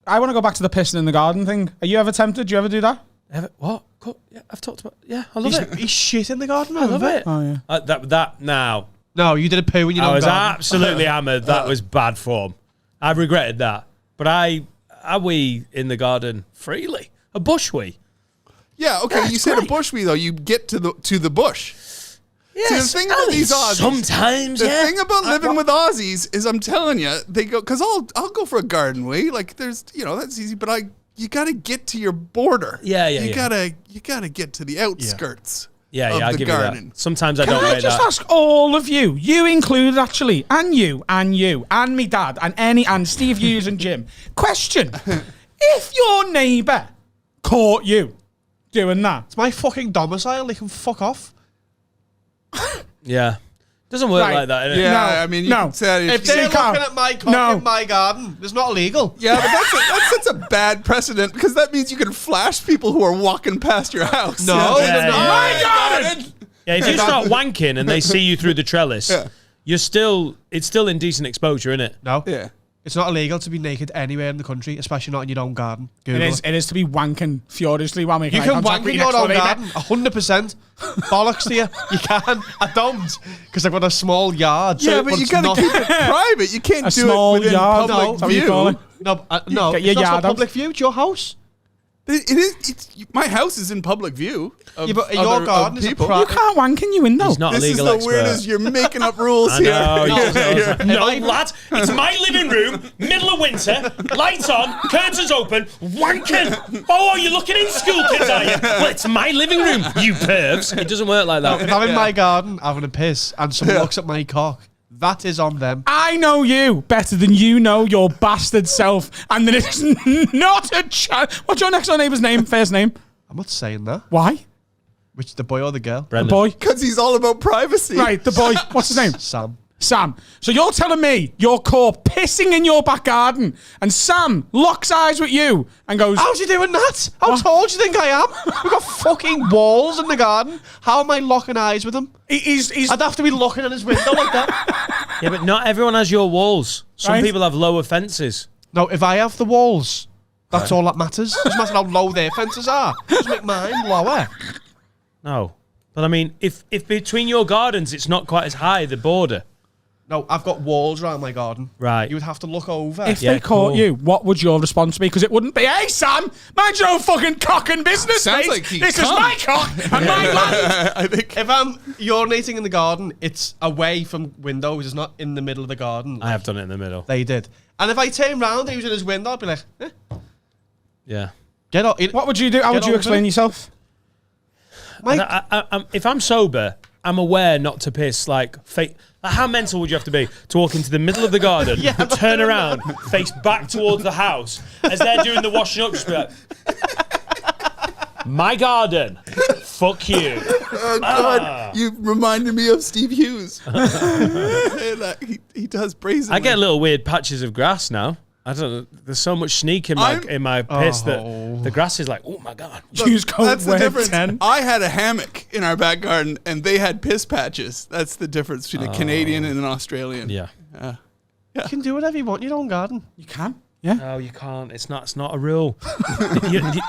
I want to go back to the pissing in the garden thing. Are you ever tempted? Do you ever do that? What? Yeah, I've talked about. Yeah, I love it. He's shit in the garden. I love it. Oh yeah. That now. No, you did a poo when you. I was absolutely hammered. That was bad form. I regretted that. But I wee in the garden freely. A bush wee. Yeah, okay. You said a bush wee though. You get to the bush. Yes, See, the thing about these Aussies, sometimes. the thing about living with Aussies is, I'm telling you, they go because I'll go for a garden wee. Like there's, that's easy, but you got to get to your border. You gotta get to the outskirts. I'll give you that. Sometimes I don't. Can I just ask all of you included actually, and you, and me dad, and Steve Hughes and Jim. Question: if your neighbour caught you doing that, it's my fucking domicile. They can fuck off. Yeah. Doesn't work like that, innit? Yeah, no, I mean, you can say if they're looking at my cock in my garden, it's not illegal. Yeah, but that's a bad precedent because that means you can flash people who are walking past your house. No, my garden. Yeah, if you start wanking and they see you through the trellis, it's still indecent exposure, innit? No. Yeah. It's not illegal to be naked anywhere in the country, especially not in your own garden. It is to be wanking furiously while making You can wank in your own garden, 100%. Bollocks to you. You can. I don't, because I've got a small yard. Yeah, but you gotta keep it private. You can't do it within public view. No, it's not public view. It's your house. It is. My house is in public view. Yeah, but your garden is you can't wank in your window. He's not a legal expert. This is the expert. weirdest. You're making up rules here. No, lad. It's my living room, middle of winter, lights on, curtains open, wanking. Oh, are you looking in school kids, are you? Well, it's my living room, you pervs. It doesn't work like that. If I'm in my garden having a piss and someone looks at my cock, that is on them. I know you better than you know your bastard self, and then it's not a child. What's your next door neighbour's name? First name? I'm not saying that. Why? Which, the boy or the girl? Brendan. The boy. Because he's all about privacy. Right, the boy. What's his name? Sam. So you're telling me you're caught pissing in your back garden, and Sam locks eyes with you and goes, "How's he doing that? How tall do you think I am? We've got fucking walls in the garden. How am I locking eyes with him? I'd have to be looking at his window like that." Yeah, but not everyone has your walls. Some people have lower fences. No, if I have the walls, that's all that matters. It doesn't matter how low their fences are. Just make mine lower. No. But I mean, if between your gardens it's not quite as high, the border. No, I've got walls around my garden. Right. You would have to look over. if they caught you, what would your response be? Because it wouldn't be, "Hey, Sam, mind your own fucking cock and business, Sounds mate. like he This is my cock and my land." I think If I'm urinating in the garden, it's away from windows. It's not in the middle of the garden. I have done it in the middle. They did. And if I turn round and he was in his window, I'd be like, Yeah. get up. What would you do? How would you explain yourself? If I'm sober, I'm aware not to piss. Like how mental would you have to be to walk into the middle of the garden, turn around, face back towards the house as they're doing the washing up, just be like, "My garden, fuck you." Oh God, you reminded me of Steve Hughes. He does brazenly. I get little weird patches of grass now. I don't know. There's so much sneak in my piss that the grass is like, "Oh my God." That's the difference. I had a hammock in our back garden, and they had piss patches. That's the difference between a Canadian and an Australian. Yeah. You can do whatever you want in your own garden. You can. Yeah. No, you can't. It's not a rule.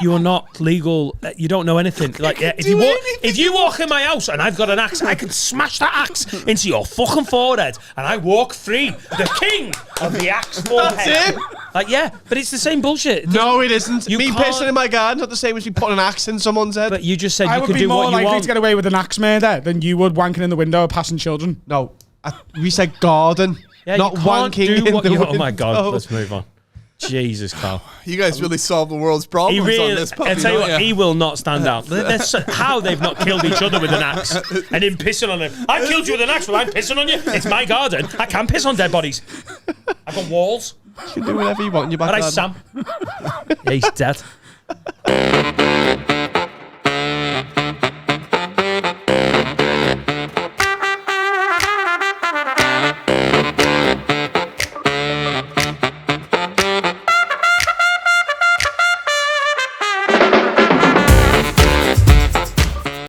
You're not legal. You don't know anything. Like, if you walk in my house and I've got an axe, I can smash that axe into your fucking forehead, and I walk free, the king of the axe forehead. That's it. Like, yeah, but it's the same bullshit. No, it isn't. You Me can't- pissing in my garden not the same as me putting an axe in someone's head. But you just said I you would could be do more what you likely want. to get away with an axe murder than you would wanking in the window of passing children. No, we said garden, Yeah, not you can't wanking do in what the you. window. Oh my God, let's move on. Jesus, Carl. You guys really solved the world's problems on this puppy. I tell you don't what, ya? he will not stand out. How they've not killed each other with an axe and him pissing on him. I killed you with an axe, well, I'm pissing on you. It's my garden. I can piss on dead bodies. I've got walls. You can do whatever you want in your back All right, garden. Sam. Yeah, he's dead.